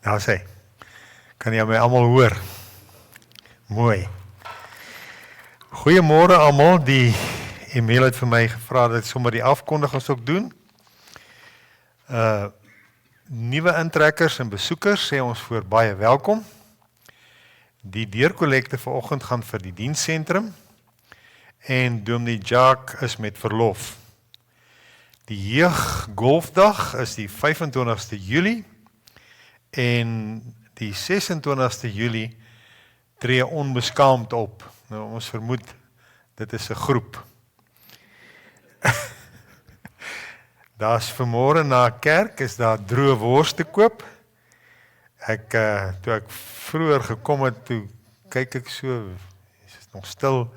Daar sê, kan jy my almal hoor? Mooi. Goeiemôre almal, die Emil het vir my gevra dat ek sommer die afkondigings ook doen. Nuwe intrekkers en besoekers sê ons voor baie welkom. Die deurkollekte vanoggend gaan vir die dienssentrum en Dominee Jacques is met verlof. Die jeuggolfdag is die 25ste Julie en die 26ste Julie tree onbeskaamd op. Nou ons vermoed dit is 'n groep. Daar's vanmôre na kerk is daar droë wors te koop. Toe ek vroeër gekom het, toe kyk ek so, is nog stil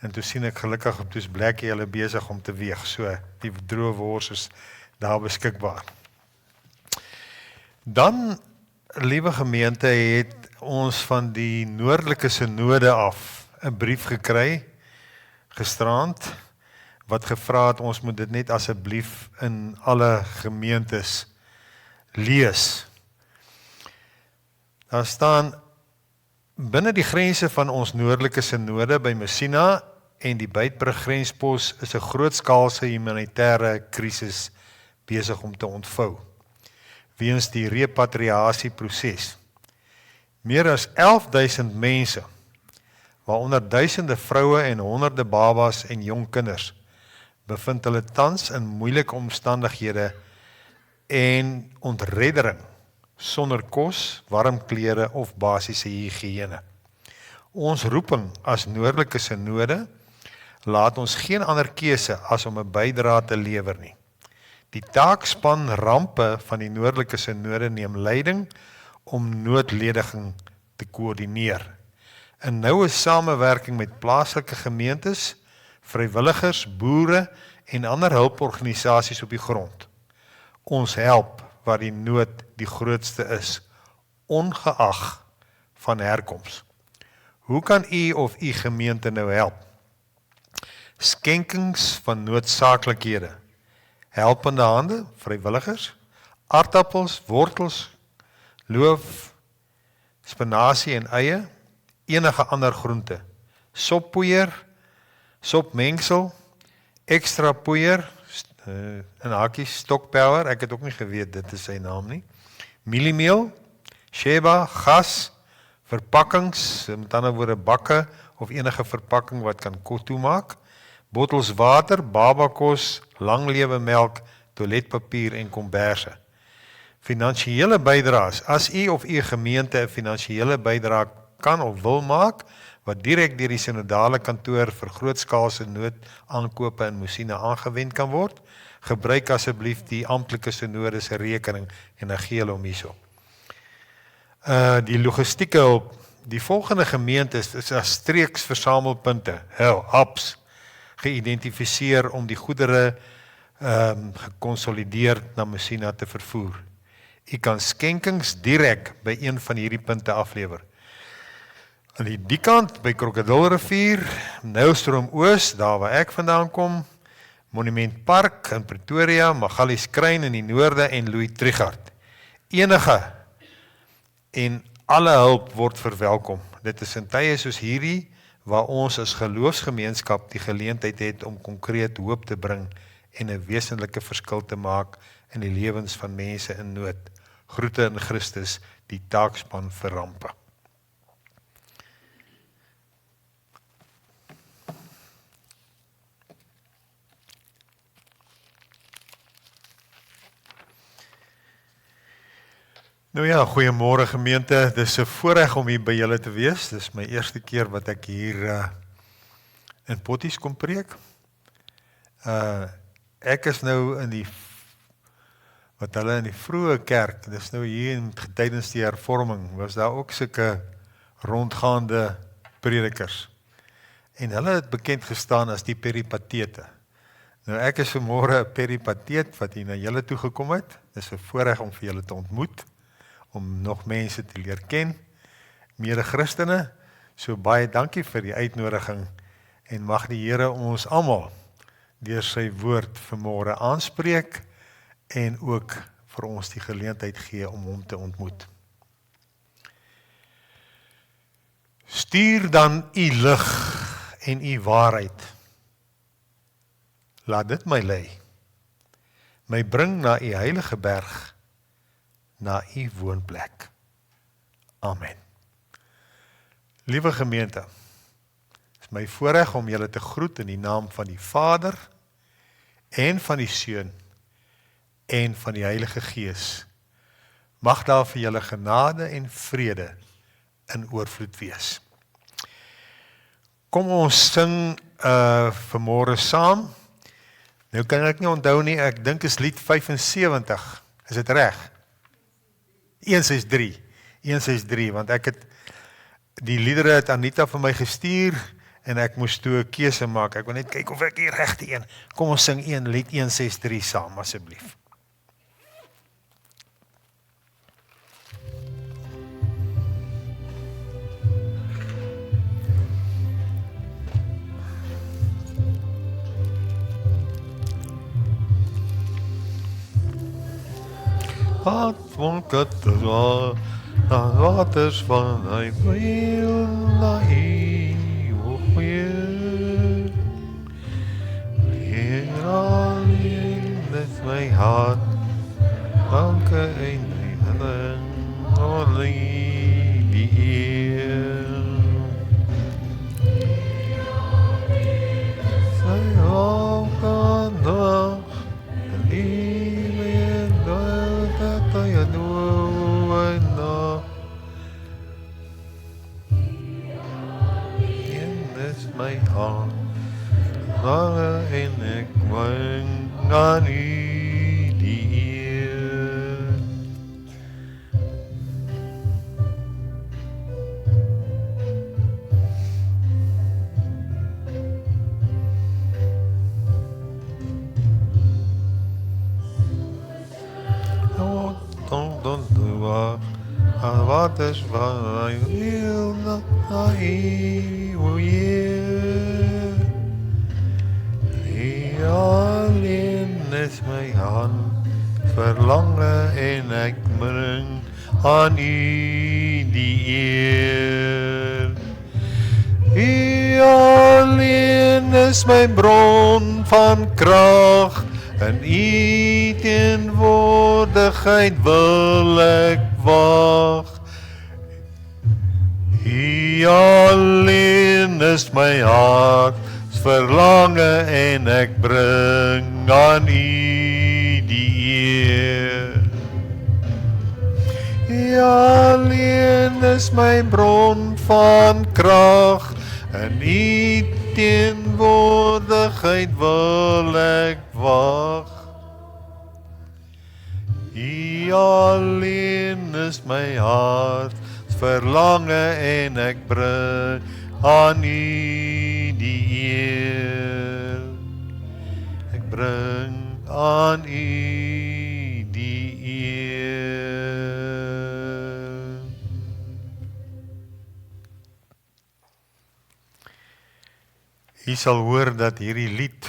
en toe sien ek gelukkig op toes Blakkie hulle besig om te weeg. So die droë wors is daar beskikbaar. Dan, liewe gemeente, het ons van die noordelike sinode af 'n brief gekry gisterand wat gevra het ons moet dit net asseblief in alle gemeentes lees. Daar staan binne die grense van ons noordelike sinode by Messina en die Beitbrug grenspos is 'n grootskaalse humanitêre krisis besig om te ontvou weens die repatriasieproses. Meer as 11.000 mense, waaronder duisende vroue en honderde babas en jong kinders, bevind hulle tans in moeilike omstandighede en ontreddering, sonder kos, warm klere of basiese higiëne. Ons roeping as noordelike sinode laat ons geen ander keuse as om 'n bydrae te lewer nie. Die taakspan rampe van die noordelike sinode neem leiding om noodlediging te koördineer. In noue samewerking met plaaslike gemeentes, vrywilligers, boere en ander hulporganisasies op die grond. Ons help waar die nood die grootste is, ongeag van herkoms. Hoe kan u of u gemeente nou help? Skenkings van noodsaaklikhede, helpende hande, vrywilligers, aardappels, wortels, loof, spinasie en eie, enige ander groente, soppoeier, sopmengsel, ekstra poeier, in hakies stokpouwer, ek het ook nie geweet dit is sy naam nie, mieliemeel, sheba, gas, verpakkings, met ander woorde bakke of enige verpakking wat kan toemaak, bottels water, babakos, langlewe melk, toiletpapier en komberse. Finansiële bydraes, as u of u gemeente 'n finansiële bydrae kan of wil maak, wat direk deur die sinodale kantoor vir grootskaalse noodaankope in Messina aangewend kan word, gebruik asseblief die amptelike sinode se rekening en dan gee hulle hom hierso. Die logistieke hulp, die volgende gemeentes is as streeksversamelpunte, hubs, geïdentifiseer om die goedere gekonsolideerd na Messina te vervoer. U kan skenkings direk by een van hierdie punte aflewer. Aan die kant by Krokodilrivier, Nylstroom Oos, daar waar ek vandaan kom, Monument Park in Pretoria, Magalies Kruin in die noorde en Louis Trichardt. Enige en alle hulp word verwelkom. Dit is in tye soos hierdie waar ons as geloofsgemeenskap die geleentheid het om konkreet hoop te bring en 'n wesenlike verskil te maak in die lewens van mense in nood. Groete in Christus, die taakspan vir rampe. Nou ja, goeiemôre gemeente, dis 'n voorreg om hier by julle te wees. Dis my eerste keer wat ek hier in Potties kom preek. Ek is nou in die vroeë kerk, dis nou hier tydens die hervorming, was daar ook sulke rondgaande predikers. En hulle het bekend gestaan as die peripatete. Nou ek is vanmôre 'n peripateet wat hier na julle toe gekom het. Dis 'n voorreg om vir julle te ontmoet, om nog mense te leer ken, mede Christene, so baie dankie vir die uitnodiging en mag die Here ons almal deur sy woord vanmôre aanspreek en ook vir ons die geleentheid gee om hom te ontmoet. Stuur dan u lig en u waarheid. Laat dit my lei. My bring na u heilige berg, na u woonplek. Amen. Liewe gemeente, is my voorreg om julle te groet in die naam van die Vader en van die Seun en van die Heilige Gees. Mag daar vir julle genade en vrede in oorvloed wees. Kom ons sing vanmôre saam. Nou kan ek nie onthou nie, ek dink is lied 75. Is dit reg? 163, want ek het die liedere het Anita vir my gestuur en ek moes toe 'n keuse maak. Ek wil net kyk of ek die regte een. Kom ons sing lied 163 saam asseblief. Wat want het was, dan waters van hy wil na eeuwig weer. Hier alleen is my hart, danke en herinnering, alleen die eer. Sy elke dag, en die dat I know I know. In this my heart, lange en ek wing aan u die eer. Wat is wat I wil na eeuwig weer. Die alleen is my hand, verlange en ek bring aan u die eer. U alleen is my bron van krag, in u teenwoordigheid wil ek wag. U alleen is my hart, verlange en ek bring aan u die eer. U alleen is my bron van krag, in u teenwoordigheid wil ek wag. U alleen is my hart, verlange en ek bring aan u die eer. Ek bring aan u die eer. U sal hoor dat hierdie lied,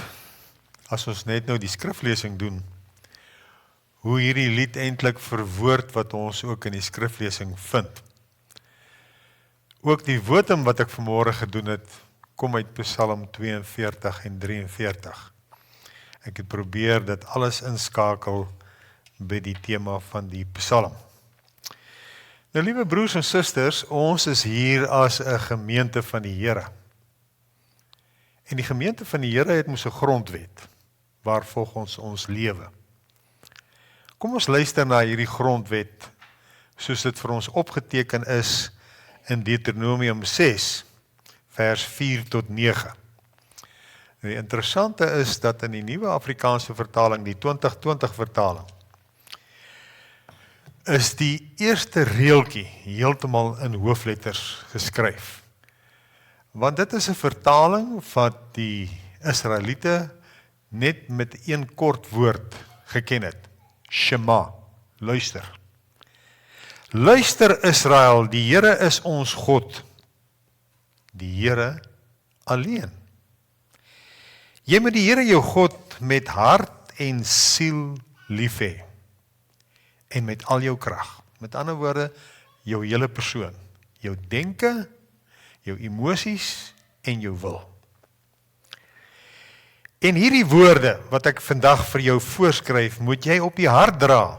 as ons net nou die skriflesing doen, hoe hierdie lied eintlik verwoord wat ons ook in die skriflesing vind. Ook die wotum wat ek vanmôre gedoen het, kom uit Psalm 42 en 43. Ek het probeer dit alles inskakel by die tema van die Psalm. Nou liewe broers en susters, ons is hier as 'n gemeente van die Here. En die gemeente van die Here het mos 'n grondwet, waarvolgens ons lewe. Kom ons luister na hierdie grondwet, soos dit vir ons opgeteken is in Deuteronomium 6, vers 4 tot 9. Nou die interessante is dat in die nuwe Afrikaanse vertaling, die 2020 vertaling, is die eerste reeltjie heeltemal in hoofletters geskryf. Want dit is 'n vertaling wat die Israeliete net met een kort woord geken het. Shema, luister. Luister Israel, die Here is ons God. Die Here alleen. Jy moet die Here jou God met hart en siel lief hê. En met al jou krag. Met ander woorde, jou hele persoon. Jou denke, jou emosies en jou wil. En hierdie woorde wat ek vandag vir jou voorskryf, moet jy op die hart dra.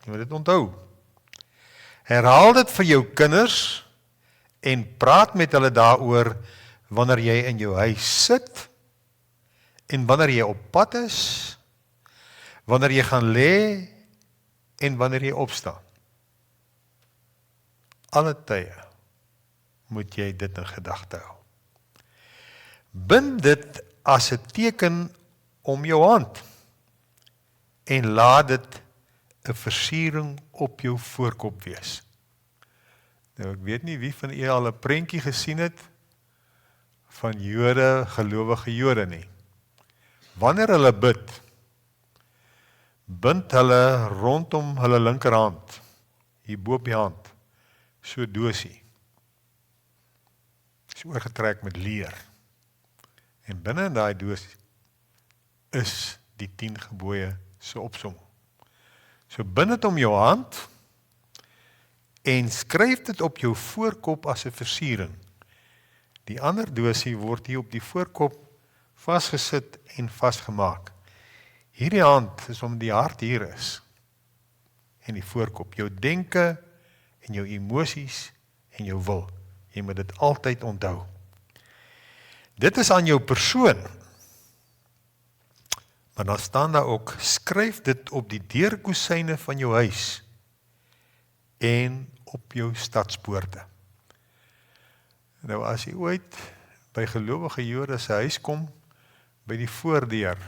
Jy moet dit onthou. Herhaal dit vir jou kinders en praat met hulle daaroor wanneer jy in jou huis sit en wanneer jy op pad is, wanneer jy gaan lê en wanneer jy opstaan. Alle tye moet jy dit in gedagte hou. Bind dit as 'n teken om jou hand en laat dit 'n versiering op jou voorkop wees. Nou ek weet nie wie van u al 'n prentjie gesien het van Jode, gelowige Jode nie. Wanneer hulle bid, bind hulle rondom hulle linkerhand, hier bo op die hand, so dosie. Is oorgetrek met leer. En binne in daai dosie is die 10 gebooie se opsomming. So bind dit om jou hand en skryf dit op jou voorkop as 'n versiering. Die ander dosie word hier op die voorkop vasgesit en vasgemaak. Hierdie hand is om die hart hier is en die voorkop, jou denke en jou emosies en jou wil. Jy moet dit altyd onthou. Dit is aan jou persoon. Maar dan staan daar ook, skryf dit op die deurkosyne van jou huis en op jou stadspoorte. Nou as jy ooit by gelowige Jode se huis kom, by die voordeur,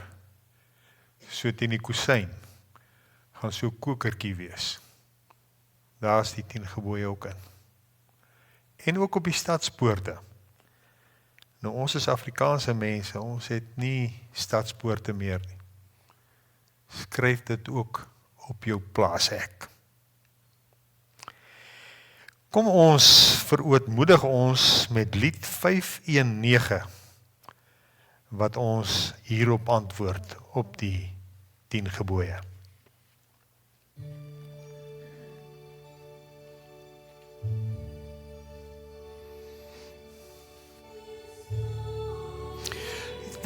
so teen die kusyn, gaan so 'n kokertjie wees. Daar is die 10 gebooie ook in. En ook op die stadspoorte. Nou ons is Afrikaanse mense, ons het nie stadspoorte meer nie. Skryf dit ook op jou plaashek. Kom ons verootmoedig ons met lied 519, wat ons hierop antwoord, op die 10 gebooie.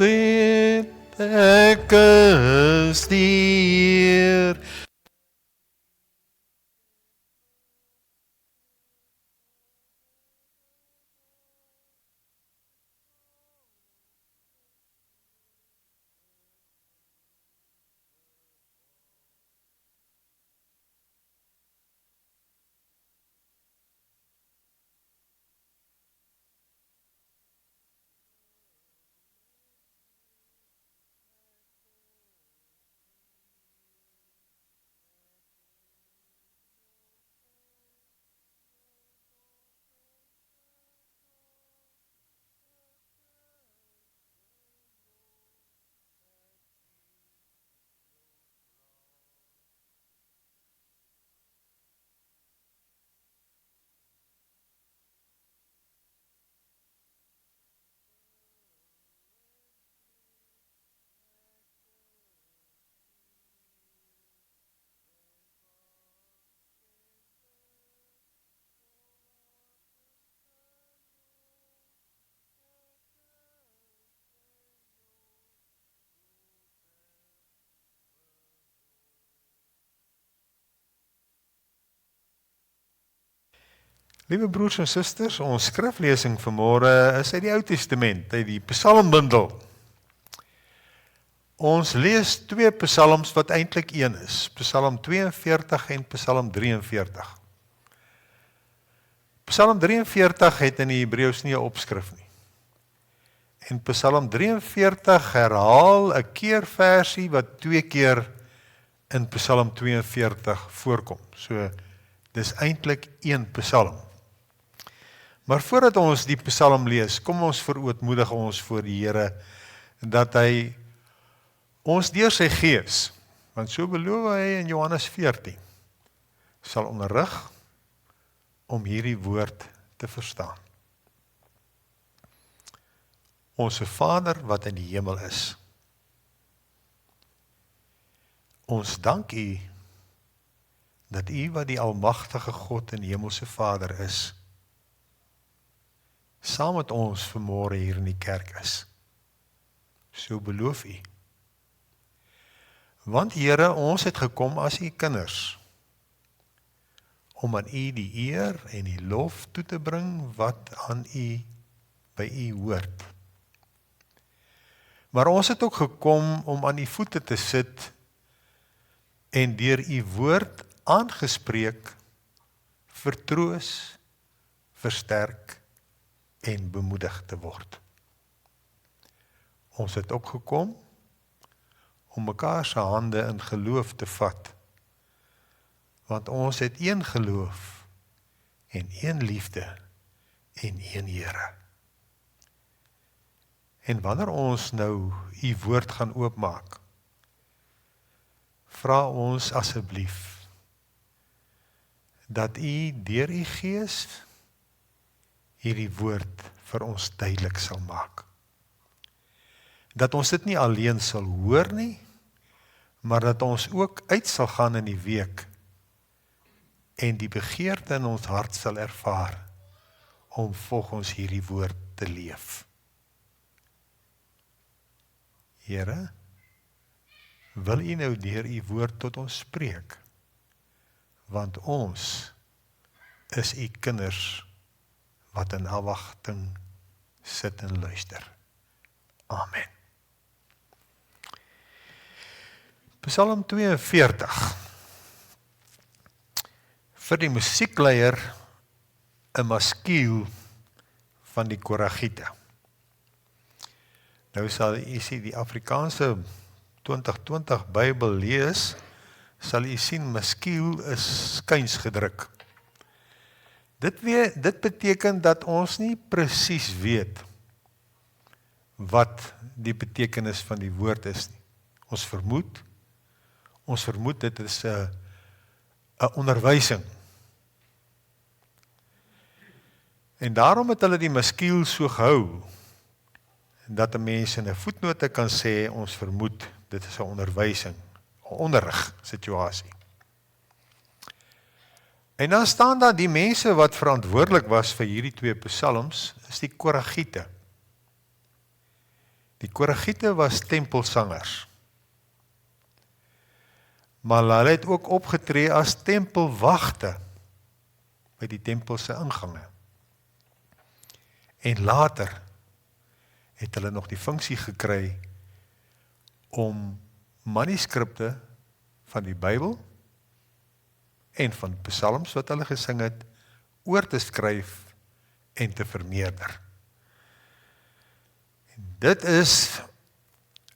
Weet ek is die Heer, Liewe broers en susters, ons skriflesing vanmôre is uit die Ou Testament, uit die Psalmbundel. Ons lees 2 psalms wat eintlik een is, Psalm 42 en Psalm 43. Psalm 43 het in die Hebreëus nie 'n opskrif nie. En Psalm 43 herhaal 'n keerversie wat 2 keer in Psalm 42 voorkom. So, dis eintlik een psalm. Maar voordat ons die psalm lees, kom ons verootmoedig ons voor die Here, dat hy ons deur sy gees, want so beloof hy in Johannes 14, sal onderrig om hierdie woord te verstaan. Onse Vader wat in die hemel is, ons dank U, dat U wat die almagtige God en hemelse Vader is, saam met ons vanmôre hier in die kerk is. So beloof U. Want Here, ons het gekom as U kinders, om aan U die eer en die lof toe te bring wat aan U, by U hoort. Maar ons het ook gekom om aan U voete te sit en deur U woord aangespreek, vertroos, versterk en bemoedig te word. Ons het ook gekom om mekaar se hande in geloof te vat, want ons het een geloof en een liefde en een Here. En wanneer ons nou U woord gaan oopmaak, vra ons asseblief dat U deur U Gees hierdie woord vir ons duidelik sal maak. Dat ons dit nie alleen sal hoor nie, maar dat ons ook uit sal gaan in die week en die begeerte in ons hart sal ervaar om volgens hierdie woord te leef. Here, wil U nou deur U woord tot ons spreek, want ons is U kinders wat in afwagting sit en luister. Amen. Psalm 42. Vir die musiekleier 'n maskiel van die Koragiete. Nou sal u sien die Afrikaanse 2020 Bybel lees, sal u sien maskiel is skuins gedruk. Dit beteken dat ons nie presies weet wat die betekenis van die woord is nie. Ons vermoed dit is 'n onderwysing. En daarom het hulle die maskiel so gehou, dat 'n mens in 'n voetnote kan sê, ons vermoed, dit is 'n onderwysing, 'n onderrig situasie. En dan staan daar die mense wat verantwoordelik was vir hierdie twee psalms, is die Koragiete. Die Koragiete was tempelsangers. Maar hulle het ook opgetree as tempelwagte by die tempelse ingange. En later het hulle nog die funksie gekry om manuskripte van die Bybel en van psalms wat hulle gesing het, oor te skryf en te vermeerder. En dit is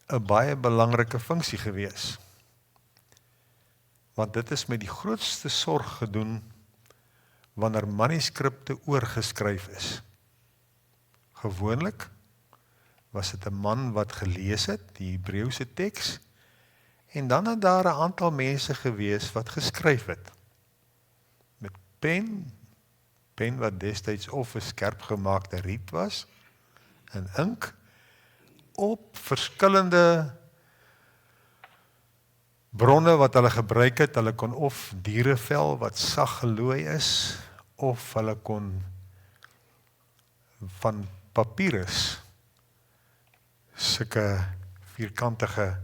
'n baie belangrike funksie gewees. Want dit is met die grootste sorg gedoen wanneer manuskripte oorgeskryf is. Gewoonlik was dit 'n man wat gelees het, die Hebreëse teks, en dan het daar 'n aantal mense gewees wat geskryf het. Met pen wat destyds of 'n skerp gemaakte riet was, en ink, op verskillende bronne wat hulle gebruik het. Hulle kon of dierevel wat sag gelooi is, of hulle kon van papyrus sulke vierkantige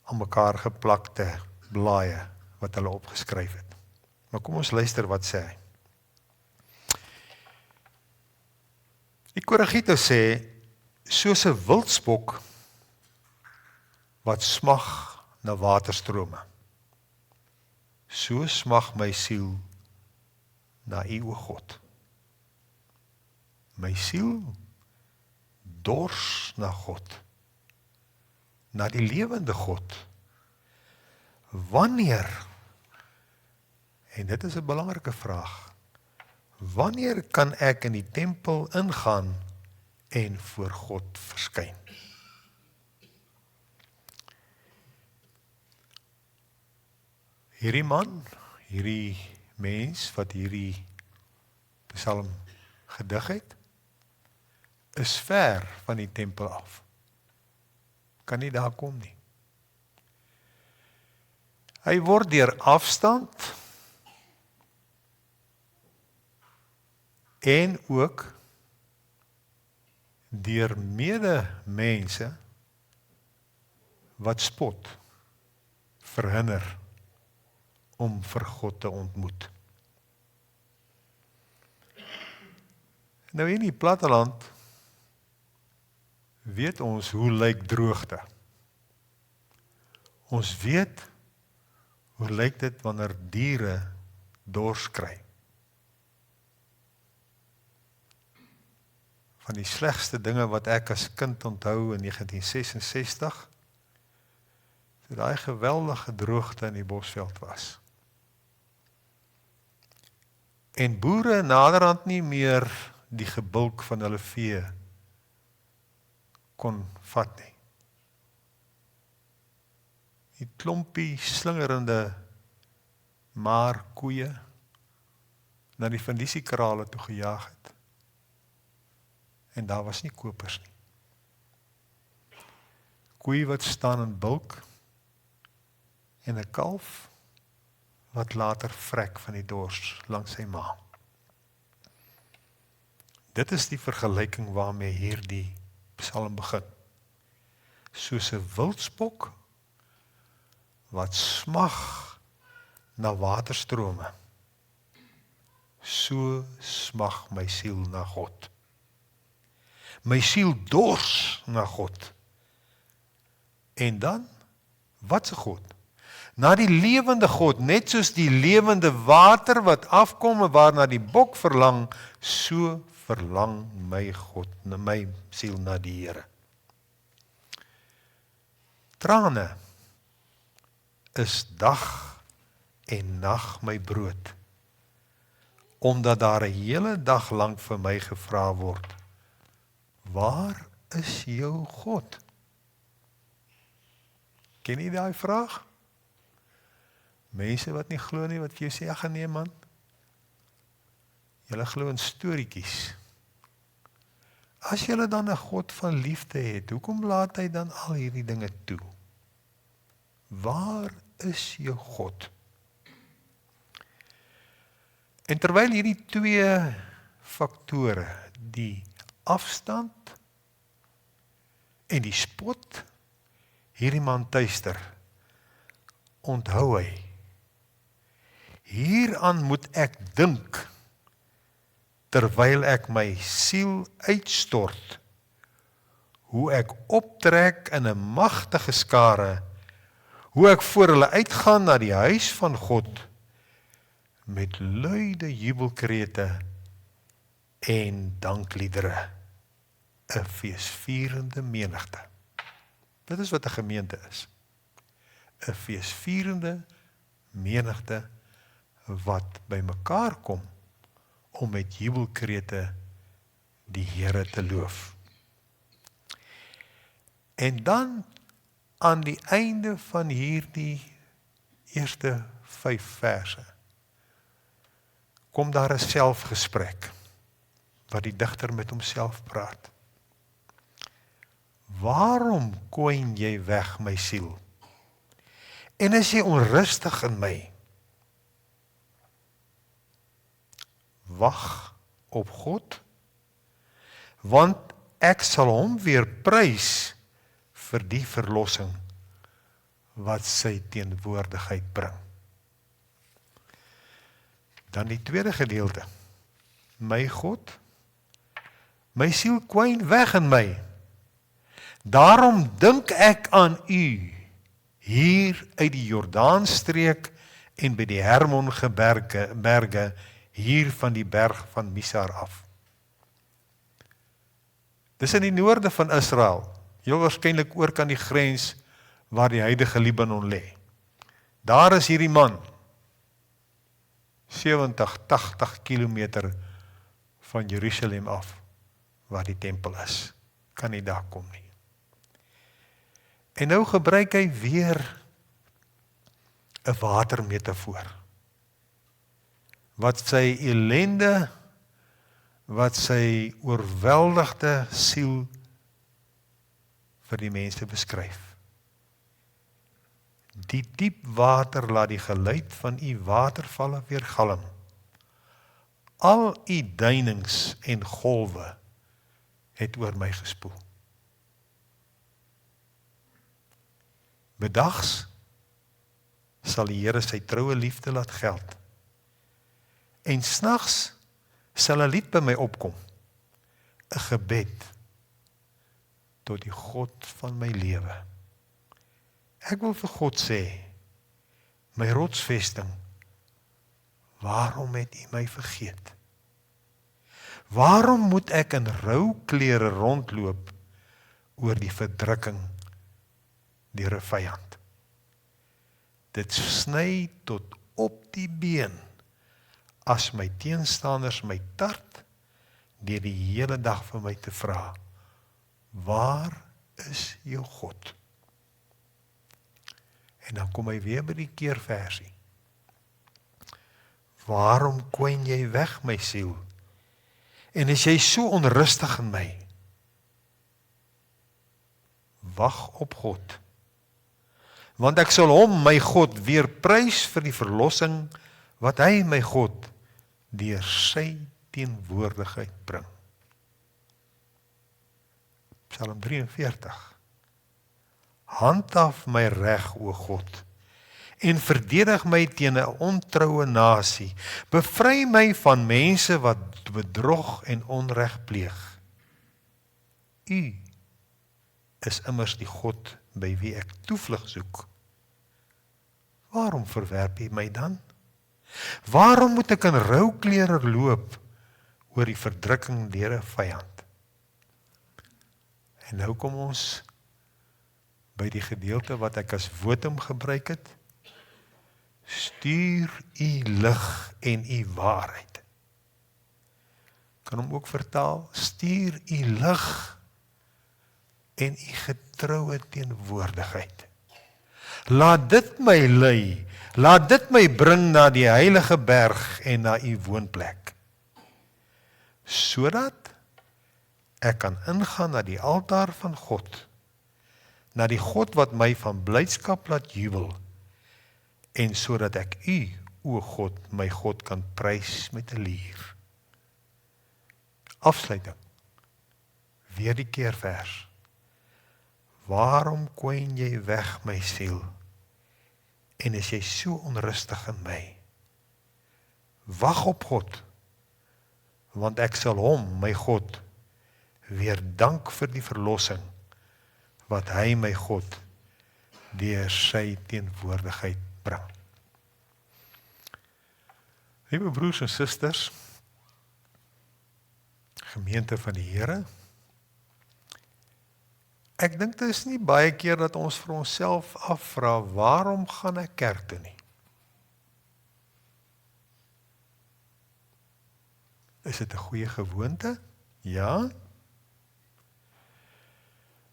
aan mekaar geplakte blaaie wat hulle opgeskryf het. Maar kom ons luister wat sê hy. Die Koragiete sê, soos 'n wildspok wat smag na waterstrome, so smag my siel na U, o God. My siel dors na God, na die lewende God. Wanneer, en dit is 'n belangrike vraag, wanneer kan ek in die tempel ingaan en voor God verskyn? Hierdie man, hierdie mens wat hierdie psalm gedig het, is ver van die tempel af. Kan nie daar kom nie. Hy word deur afstand en ook deur medemense wat spot, verhinder om vir God te ontmoet. Nou in die platteland weet ons hoe lyk droogte. Ons weet hoe lyk dit wanneer diere dors kry. Van die slegste dinge wat ek as kind onthou in 1966, toe daai geweldige droogte in die Bosveld was. En boere naderhand nie meer die gebulk van hulle vee kon vat nie. Die klompie slingerende maar koeie na die vandisiekrale toe gejaag het. En daar was nie kopers nie. Koei wat staan in bulk en 'n kalf wat later vrek van die dors langs sy ma. Dit is die vergelyking waarmee hierdie psalm begin. Soos 'n wildspok wat smag na waterstrome, so smag my siel na God. My siel dors na God. En dan, wat se God? Na die lewende God, net soos die lewende water wat afkom en waarna die bok verlang, so verlang my God, my siel na die Here. Trane is dag en nag my brood, omdat daar 'n hele dag lank vir my gevra word, waar is jou God? Ken jy daai vraag? Mense wat nie glo nie, wat vir jou sê, ag nee man, julle glo in storieetjies. As julle dan 'n God van liefde het, hoekom laat hy dan al hierdie dinge toe? Waar is jou God? En terwyl hierdie twee faktore, die afstand en die spot, hierdie man tuister, onthou hy, hieraan moet ek dink, terwyl ek my siel uitstort, hoe ek optrek in 'n magtige skare, hoe ek voor hulle uitgaan na die huis van God, met luide jubelkrete en dankliedere, 'n feesvierende menigte. Dit is wat 'n gemeente is. 'n feesvierende menigte wat by mekaar kom om met jubelkrete die Here te loof. En dan aan die einde van hierdie eerste 5 verse kom daar 'n selfgesprek wat die digter met homself praat. Waarom kwyn jy weg my siel? En is jy onrustig in my? Wag op God, want ek sal hom weer prys vir die verlossing wat sy teenwoordigheid bring. Dan die tweede gedeelte. My God, my siel kwyn weg in my. Daarom dink ek aan u, hier uit die Jordaanstreek en by die Hermonberge, hier van die berg van Misar af. Dis in die noorde van Israel, heel waarskynlik oor kan die grens waar die huidige Libanon lê. Daar is hierdie man, 70, 80 kilometer van Jerusalem af, waar die tempel is. Kan nie daar kom nie. En nou gebruik hy weer 'n watermetafoor, wat sy ellende, wat sy oorweldigde siel vir die mense beskryf. Die diep water laat die geluid van u watervalle weergalm. Al u duinings en golwe het oor my gespoel. Bedags sal die Here sy troue liefde laat geld. En snags sal 'n lied by my opkom, 'n gebed tot die God van my lewe. Ek wil vir God sê, my rotsvesting, waarom het U my vergeet? Waarom moet ek in rouklere rondloop oor die verdrukking deur 'n vyand? Dit sny tot op die been as my teenstanders my tart deur die hele dag vir my te vra, waar is jou God? En dan kom hy weer by die keerversie. Waarom kwyn jy weg, my siel? En is jy so onrustig in my? Wag op God, want ek sal hom, my God, weer prys vir die verlossing wat hy, my God, deur sy teenwoordigheid bring. Psalm 43. Handhaaf my reg, o God, en verdedig my teen 'n ontroue nasie. Bevry my van mense wat bedrog en onreg pleeg. U is immers die God by wie ek toevlug soek. Waarom verwerp U my dan? Waarom moet ek in rouklere loop oor die verdrukking deur 'n vyand? En nou kom ons by die gedeelte wat ek as votum gebruik het. Stuur U lig en U waarheid. Kan hom ook vertaal, stuur U lig en U getroue teenwoordigheid. Laat dit my lei, laat dit my bring na die heilige berg en na U woonplek, sodat ek kan ingaan na die altaar van God, na die God wat my van blydskap laat jubel, en sodat ek U, o God, my God, kan prys met 'n lier. Afsluiting. Weer die keervers. Waarom kwyn jy weg, my siel? En is jy so onrustig in my? Wag op God, want ek sal hom, my God, weer dank vir die verlossing, wat hy, my God, deur sy teenwoordigheid bring. Liewe broers en susters, gemeente van die Here, ek dink dit is nie baie keer dat ons vir onsself afvra, waarom gaan ek kerk toe nie? Is dit 'n goeie gewoonte? Ja.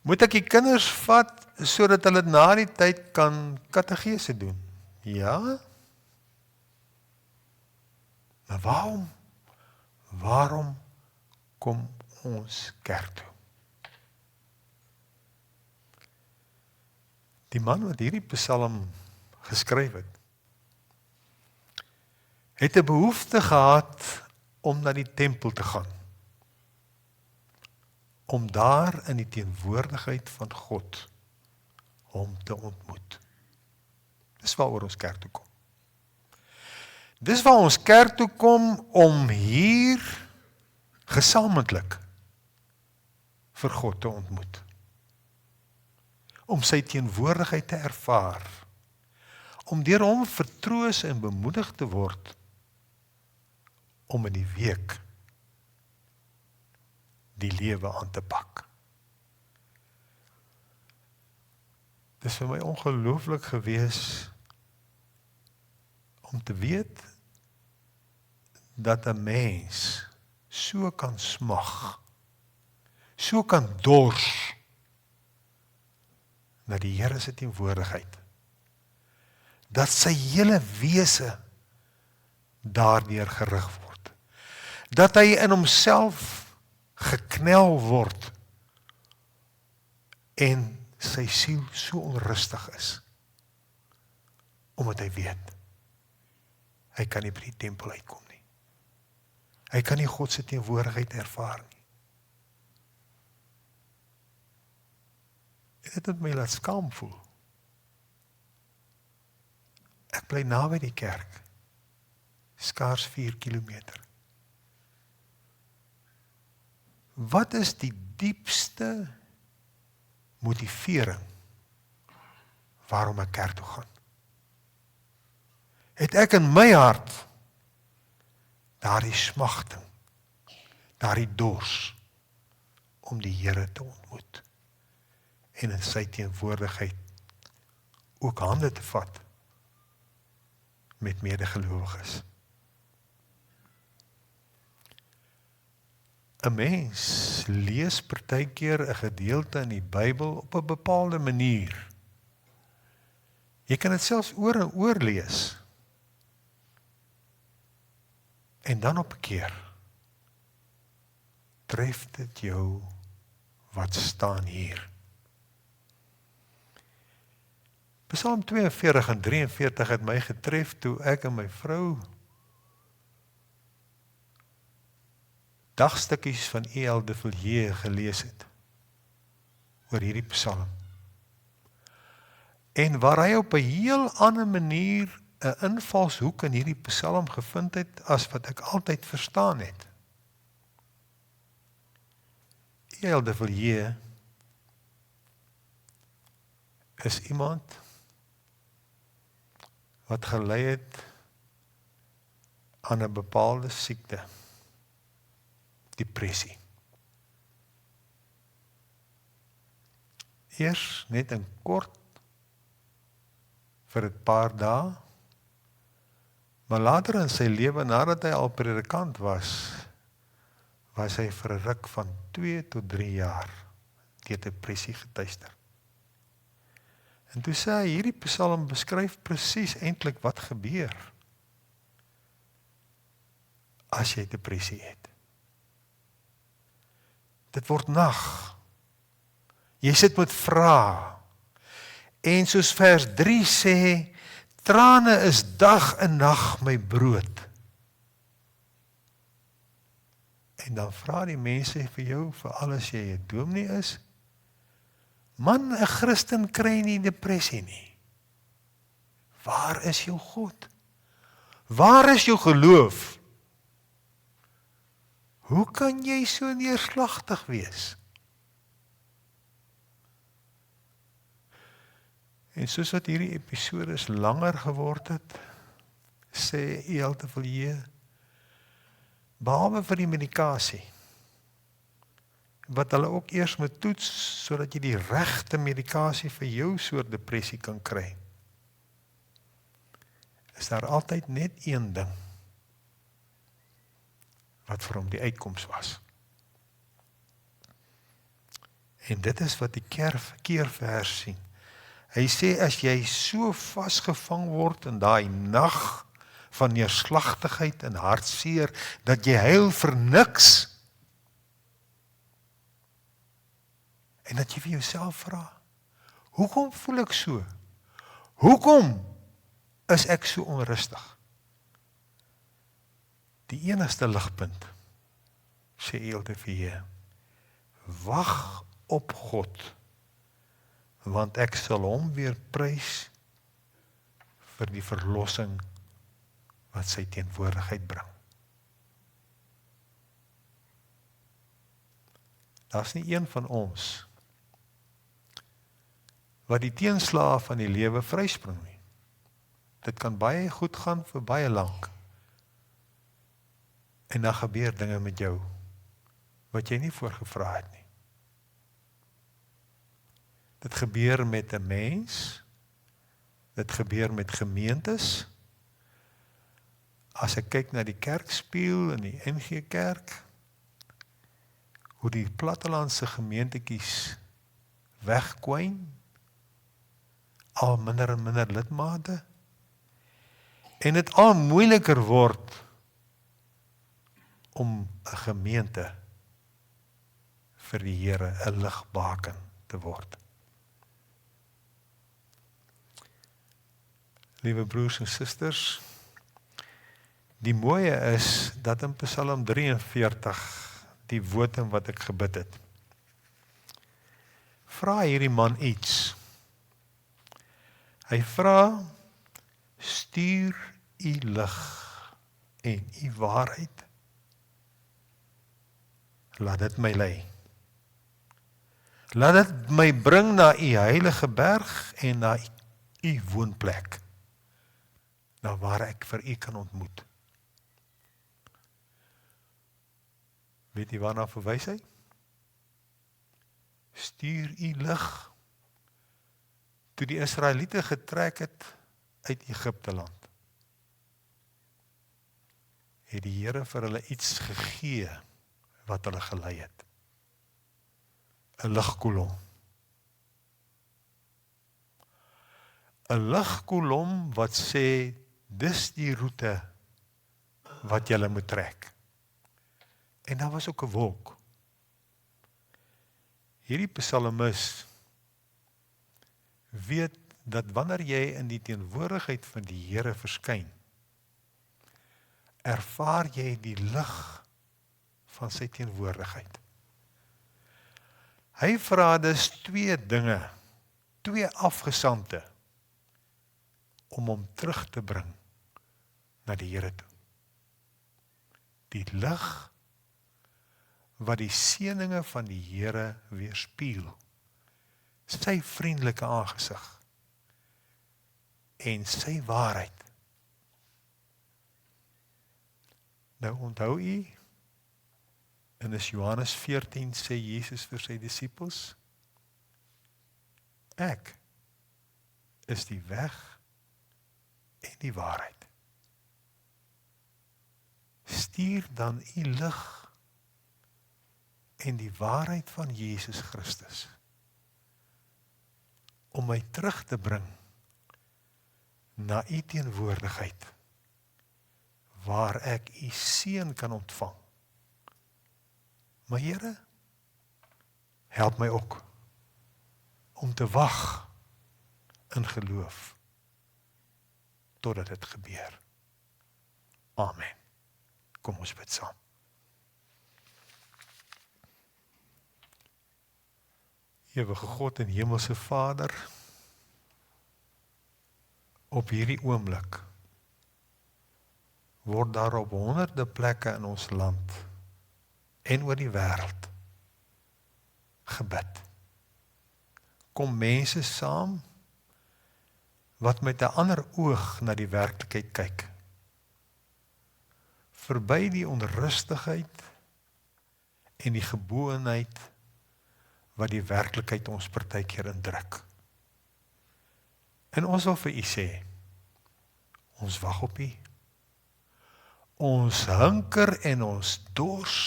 Moet ek die kinders vat, sodat hulle na die tyd kan katekese doen? Ja. Maar waarom kom ons kerk toe? Die man wat hierdie psalm geskryf het 'n behoefte gehad om na die tempel te gaan, om daar in die teenwoordigheid van God hom te ontmoet. Dis waaroor ons kerk toe kom. Dis waar ons kerk toe kom om hier gesamentlik vir God te ontmoet. Om sy teenwoordigheid te ervaar. Om deur hom vertroos en bemoedig te word om in die week die lewe aan te pak. Dit is vir my ongelooflik gewees om te weet dat 'n mens so kan smag, so kan dors na die Here se teenwoordigheid, dat sy hele wese daardeur gerig word, dat hy in homself geknel word en sy siel so onrustig is, omdat hy weet, hy kan nie by die tempel uitkom nie. Hy kan nie God se teenwoordigheid ervaar nie. dit het my laat skaam voel. Ek bly naby die kerk, skaars 4 kilometer. Wat is die diepste motivering waarom ek kerk toe gaan? Het ek in my hart daardie smagting, daardie dors om die Here te ontmoet en in sy teenwoordigheid ook hande te vat met medegelowiges. 'n Mens lees partykeer 'n gedeelte in die Bybel op 'n bepaalde manier. Jy kan dit selfs oor en oor lees. En dan op 'n keer tref dit jou wat staan hier. Psalm 42 en 43 het my getref toe ek en my vrou dagstukkies van E.L. de Villiers gelees het oor hierdie psalm. En waar hy op 'n heel ander manier 'n invalshoek in hierdie psalm gevind het as wat ek altyd verstaan het. E.L. de Villiers is iemand wat gelei het aan 'n bepaalde siekte, depressie. Eers net in kort vir 'n paar dae, maar later in sy lewe, nadat hy al predikant was hy vir 'n ruk van 2 tot 3 jaar deur depressie getuister. En toe sê hy, hierdie psalm beskryf presies eintlik wat gebeur as jy depressie het. Dit word nag. Jy sit met vrae. En soos vers 3 sê, trane is dag en nag my brood. En dan vra die mense vir jou, veral as jy 'n dominee is, man, 'n Christen kry nie depressie nie. Waar is jou God? Waar is jou geloof? Hoe kan jy so neerslagtig wees? En soos wat hierdie episodes langer geword het, sê E.L. de Villiers, behalwe vir die medikasie, wat hulle ook eers moet toets, sodat jy die regte medikasie vir jou soort depressie kan kry, is daar altyd net een ding, wat vir hom die uitkoms was. En dit is wat die keervers sien. Hy sê, as jy so vasgevang word in daai nag van neerslagtigheid en hartseer, dat jy huil vir niks, en dat jy vir jouself vra, hoekom voel ek so? Hoekom is ek so onrustig? Die enigste ligpunt, sê E.L. de Villiers, wag op God, want ek sal hom weer prys vir die verlossing wat sy teenwoordigheid bring. Daar's nie een van ons wat die teenslae van die lewe vryspring nie. Dit kan baie goed gaan vir baie lank. En dan gebeur dinge met jou wat jy nie voorgevra het nie. Dit gebeur met 'n mens, dit gebeur met gemeentes. As ek kyk na die kerkspieël in die NG Kerk, hoe die plattelandse gemeentetjies wegkwyn, al minder en minder lidmate, en dit al moeiliker word om 'n gemeente vir die Here 'n ligbaken te word. Liewe broers en susters, die mooie is dat in Psalm 43, die wotum wat ek gebid het, vra hierdie man iets. Hy vra, stuur u lig en u waarheid. Laat dit my lei. Laat dit my bring na u heilige berg en na u woonplek. Na waar ek vir u kan ontmoet. Weet jy waarna verwys hy? Stuur u lig. Toe die Israeliete getrek het uit Egipte land, het die Here vir hulle iets gegee wat hulle gelei het. 'n ligkolom. 'n ligkolom wat sê, dis die roete wat julle moet trek. En daar was ook 'n wolk. Hierdie psalmis weet dat wanneer jy in die teenwoordigheid van die Here verskyn, ervaar jy die lig van sy teenwoordigheid. Hy vra dus 2 dinge, 2 afgesandte, om hom terug te bring na die Here toe. Die lig wat die seëninge van die Here weerspieël, sy vriendelike aangesig en sy waarheid. Nou onthou u, in Johannes 14 sê Jesus vir sy disippels, ek is die weg en die waarheid. Stuur dan u lig en die waarheid van Jesus Christus om my terug te bring na u teenwoordigheid, waar ek u seën kan ontvang. Maar Here, help my ook om te wag in geloof totdat dit gebeur. Amen. Kom ons bid saam. Ewige God en Hemelse Vader, op hierdie oomblik word daar op honderde plekke in ons land en oor die wêreld gebid. Kom mense saam wat met 'n ander oog na die werklikheid kyk. Verby die onrustigheid en die geboonheid wat die werklikheid ons partykeer indruk. En ons wil vir u sê, ons wag op u. Ons hunker en ons dors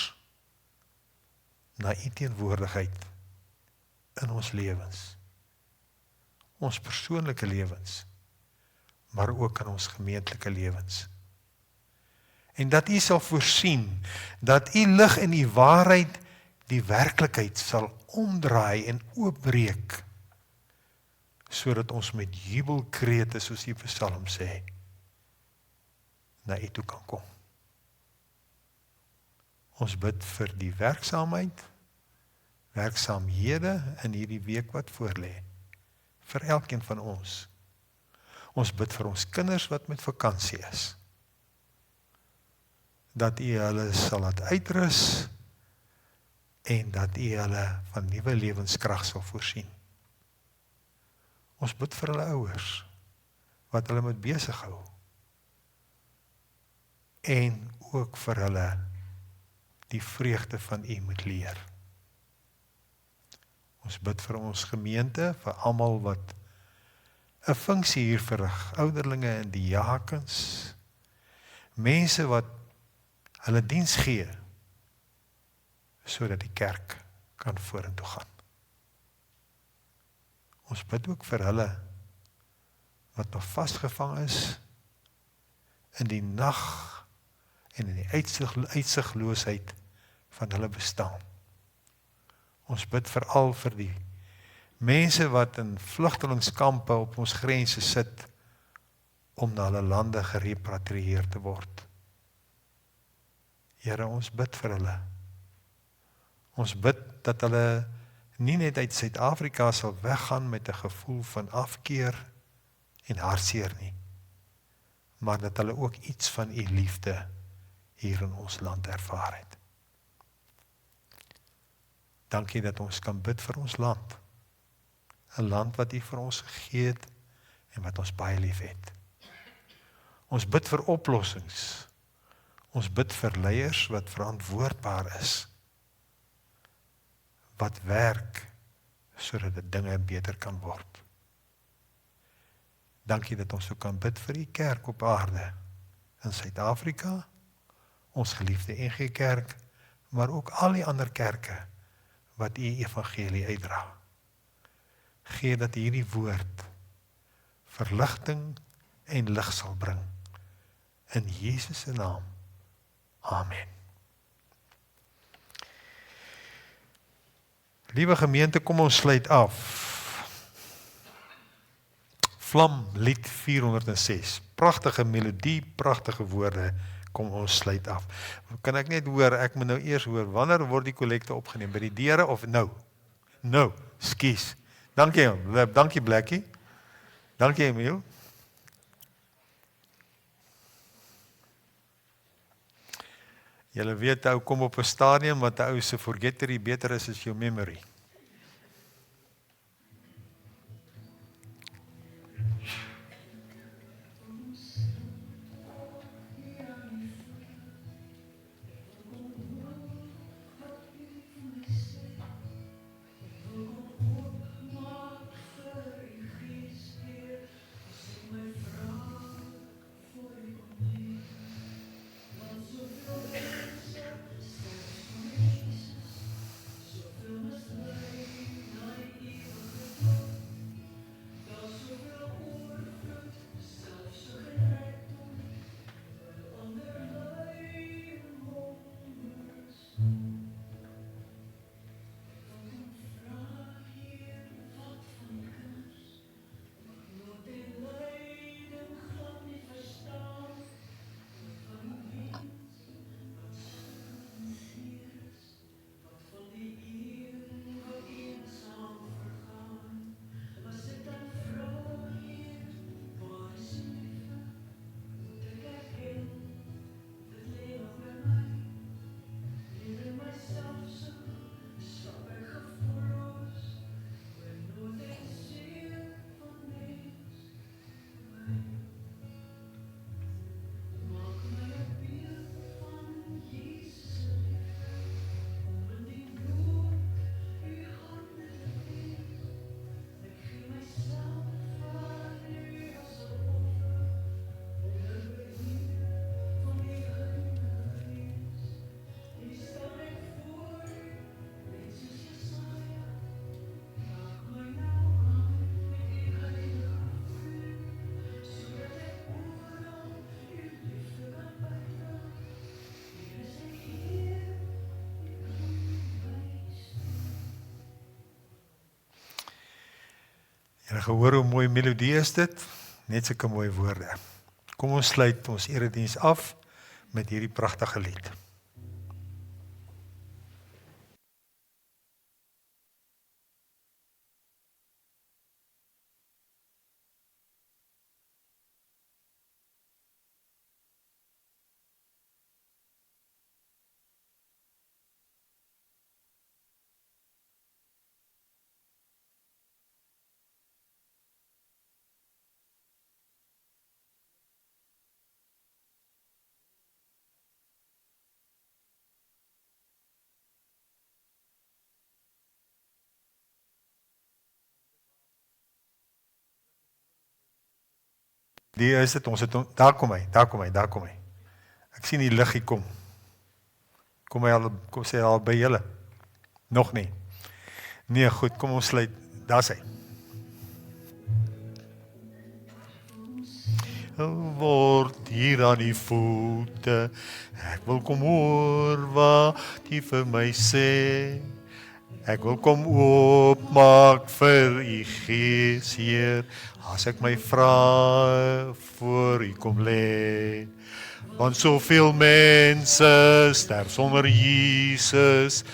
na u teenwoordigheid in ons lewens. Ons persoonlike lewens, maar ook in ons gemeentelike lewens. En dat u sal voorsien, dat u lig en u waarheid die werklikheid sal omdraai en oopbreek, sodat ons met jubelkrete, soos die Psalm sê, na u toe kan kom. Ons bid vir die werksaamhede in hierdie week wat voorlê, vir elkeen van ons. Ons bid vir ons kinders wat met vakansie is, dat u hulle sal laat uitrus, en dat u hulle van nuwe lewenskrag sal voorsien. Ons bid vir hulle ouers, wat hulle moet besig hou, en ook vir hulle die vreugde van u moet leer. Ons bid vir ons gemeente, vir almal wat 'n funksie hier verrig, ouderlinge en diakens, mense wat hulle diens gee, sodat die kerk kan vorentoe gaan. Ons bid ook vir hulle wat nog vasgevang is in die nag en in die uitsigloosheid van hulle bestaan. Ons bid veral vir die mense wat in vlugtelingskampe op ons grense sit om na hulle lande gerepatrieer te word. Here, ons bid vir hulle. Ons bid dat hulle nie net uit Suid-Afrika sal weggaan met 'n gevoel van afkeer en hartseer nie, maar dat hulle ook iets van u liefde hier in ons land ervaar het. Dankie dat ons kan bid vir ons land, 'n land wat u vir ons gegee het en wat ons baie lief het. Ons bid vir oplossings, ons bid vir leiers wat verantwoordbaar is, wat werk sodat die dinge beter kan word. Dankie dat ons ook kan bid vir die kerk op aarde, in Suid-Afrika, ons geliefde NG Kerk, maar ook al die ander kerke wat u evangelie uitdra. Gee dat hierdie woord verligting en lig sal bring. In Jesus se naam. Amen. Liewe gemeente, kom ons sluit af. Vlam lied 406. Pragtige melodie, pragtige woorde. Kom ons sluit af. Kan ek net hoor, ek moet nou eers hoor, wanneer word die kollekte opgeneem? By die deure of nou? Nou, skies. Dankie Blackie. Dankie Emiel. Julle weet, ou kom op 'n stadium wat 'n ou se forgettery beter is as jou memory. Julle gehoor hoe mooi melodie is dit? Net sulke mooi woorde. Kom ons sluit ons erediens af met hierdie pragtige lied. Die is dit, ons het, daar kom hy. Ek sien die liggie kom. Kom sê al by julle. Nog nie. Nee, goed, kom ons sluit. Daar is hy. Word hier aan die voete, ek wil kom hoor wat jy vir my sê. Ek wil kom oopmaak vir u Gees, Heer, as ek my vrae voor u kom lê. Want soveel mense sterf sonder Jesus,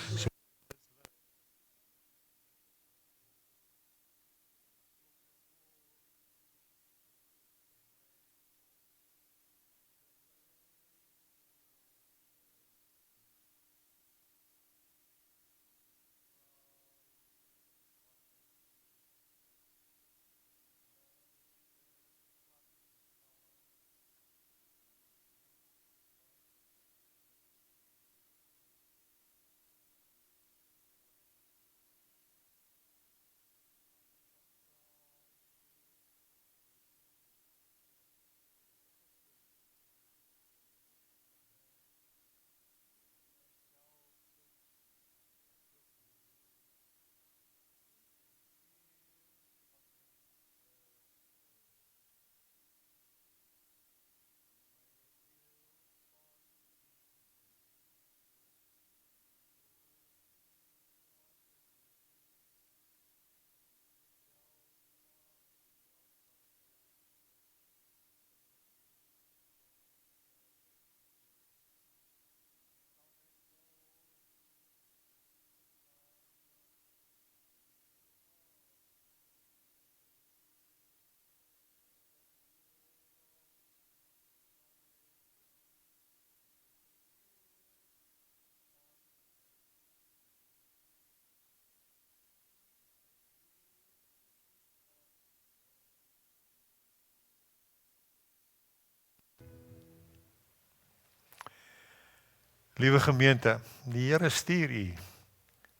Liewe gemeente, die Here stuur u,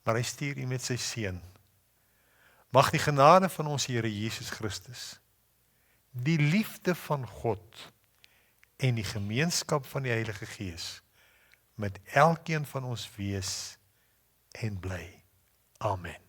maar hy stuur u met sy seun. Mag die genade van ons Here Jesus Christus, die liefde van God en die gemeenskap van die Heilige Gees met elkeen van ons wees en bly. Amen.